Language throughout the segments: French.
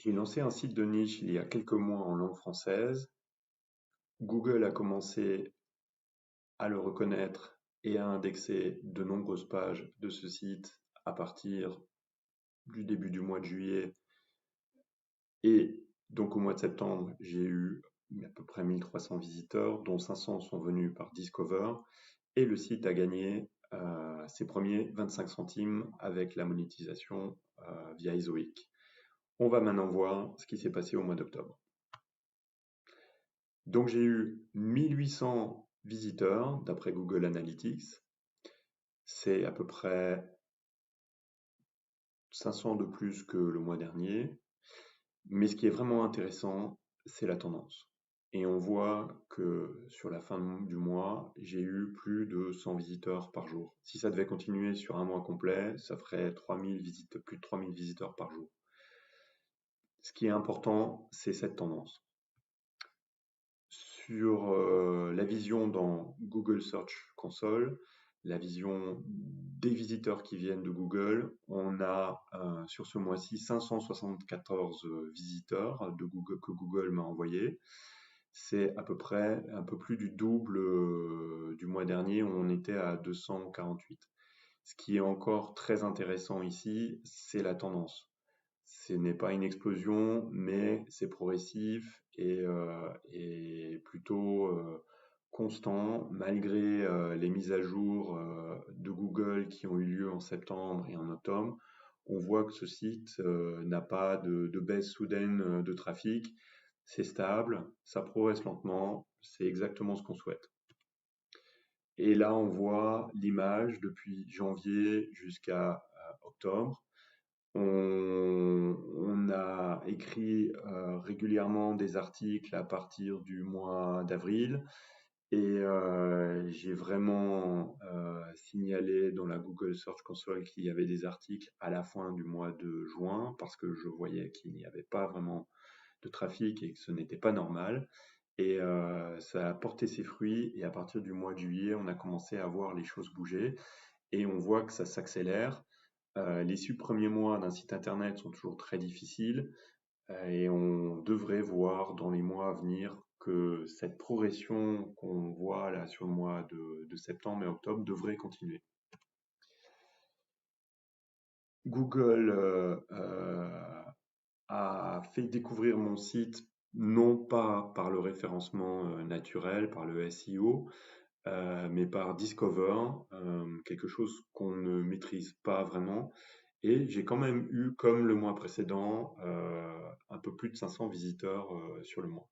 J'ai lancé un site de niche il y a quelques mois en langue française. Google a commencé à le reconnaître et à indexer de nombreuses pages de ce site à partir du début du mois de juillet. Et donc au mois de septembre, j'ai eu à peu près 1300 visiteurs, dont 500 sont venus par Discover. Et le site a gagné ses premiers 25 centimes avec la monétisation via Ezoic. On va maintenant voir ce qui s'est passé au mois d'octobre. Donc j'ai eu 1800 visiteurs d'après Google Analytics. C'est à peu près 500 de plus que le mois dernier. Mais ce qui est vraiment intéressant, c'est la tendance. Et on voit que sur la fin du mois, j'ai eu plus de 100 visiteurs par jour. Si ça devait continuer sur un mois complet, ça ferait 3000 visites, plus de 3000 visiteurs par jour. Ce qui est important, c'est cette tendance. Sur la vision dans Google Search Console, la vision des visiteurs qui viennent de Google, on a sur ce mois-ci 574 visiteurs que Google m'a envoyés. C'est à peu près un peu plus du double du mois dernier où on était à 248. Ce qui est encore très intéressant ici, c'est la tendance. Ce n'est pas une explosion, mais c'est progressif et plutôt constant, malgré les mises à jour de Google qui ont eu lieu en septembre et en octobre. On voit que ce site n'a pas de baisse soudaine de trafic. C'est stable, ça progresse lentement, c'est exactement ce qu'on souhaite. Et là, on voit l'image depuis janvier jusqu'à octobre. On a écrit régulièrement des articles à partir du mois d'avril et j'ai vraiment signalé dans la Google Search Console qu'il y avait des articles à la fin du mois de juin parce que je voyais qu'il n'y avait pas vraiment de trafic et que ce n'était pas normal. Et ça a porté ses fruits et à partir du mois de juillet, on a commencé à voir les choses bouger et on voit que ça s'accélère. Les 6 premiers mois d'un site internet sont toujours très difficiles et on devrait voir dans les mois à venir que cette progression qu'on voit là sur le mois de septembre et octobre devrait continuer. Google a fait découvrir mon site non pas par le référencement naturel, par le SEO, mais par Discover, quelque chose qu'on ne maîtrise pas vraiment. Et j'ai quand même eu, comme le mois précédent, un peu plus de 500 visiteurs sur le mois.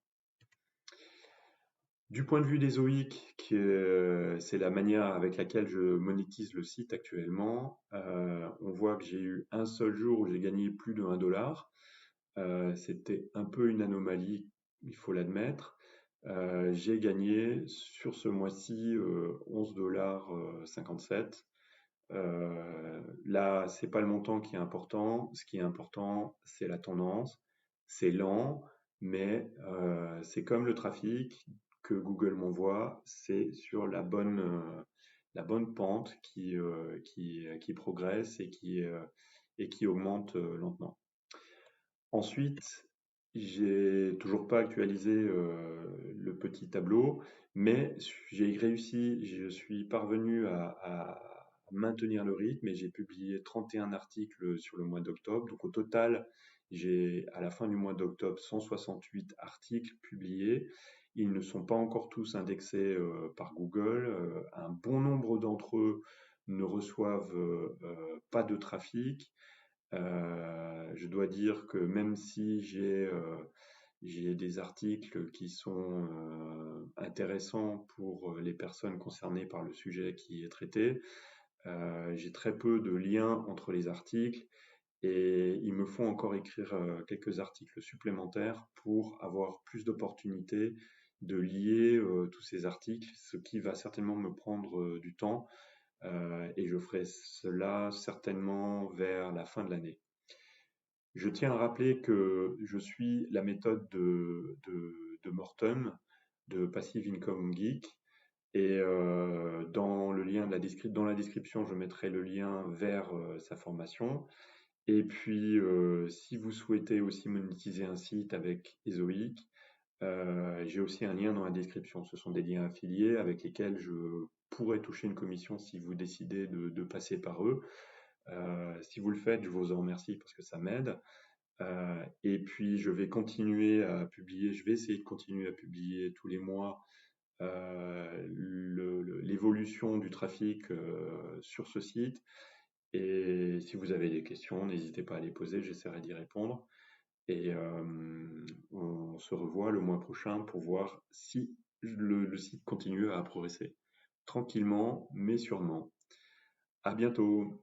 Du point de vue des OIC, c'est la manière avec laquelle je monétise le site actuellement, on voit que j'ai eu un seul jour où j'ai gagné plus de 1 dollar. C'était un peu une anomalie, il faut l'admettre. J'ai gagné sur ce mois-ci 11 $ 57. Là, c'est pas le montant qui est important. Ce qui est important, c'est la tendance. C'est lent, mais c'est comme le trafic que Google m'envoie. C'est sur la bonne pente qui progresse et qui augmente lentement. Ensuite, j'ai toujours pas actualisé le petit tableau, mais j'ai réussi, je suis parvenu à maintenir le rythme et j'ai publié 31 articles sur le mois d'octobre. Donc au total, j'ai à la fin du mois d'octobre 168 articles publiés. Ils ne sont pas encore tous indexés par Google. Un bon nombre d'entre eux ne reçoivent pas de trafic. Je dois dire que même si j'ai des articles qui sont intéressants pour les personnes concernées par le sujet qui est traité, j'ai très peu de liens entre les articles et il me faut encore écrire quelques articles supplémentaires pour avoir plus d'opportunités de lier tous ces articles, ce qui va certainement me prendre du temps et je ferai cela certainement vers la fin de l'année. Je tiens à rappeler que je suis la méthode de Morton, de Passive Income Geek, et dans le lien dans la description, je mettrai le lien vers sa formation. Et puis, si vous souhaitez aussi monétiser un site avec Ezoic, j'ai aussi un lien dans la description. Ce sont des liens affiliés avec lesquels je pourrais toucher une commission si vous décidez de passer par eux. Si vous le faites, je vous en remercie parce que ça m'aide. Et puis, je vais essayer de continuer à publier tous les mois l'évolution du trafic sur ce site. Et si vous avez des questions, n'hésitez pas à les poser, j'essaierai d'y répondre. Et on se revoit le mois prochain pour voir si le site continue à progresser. Tranquillement, mais sûrement. À bientôt!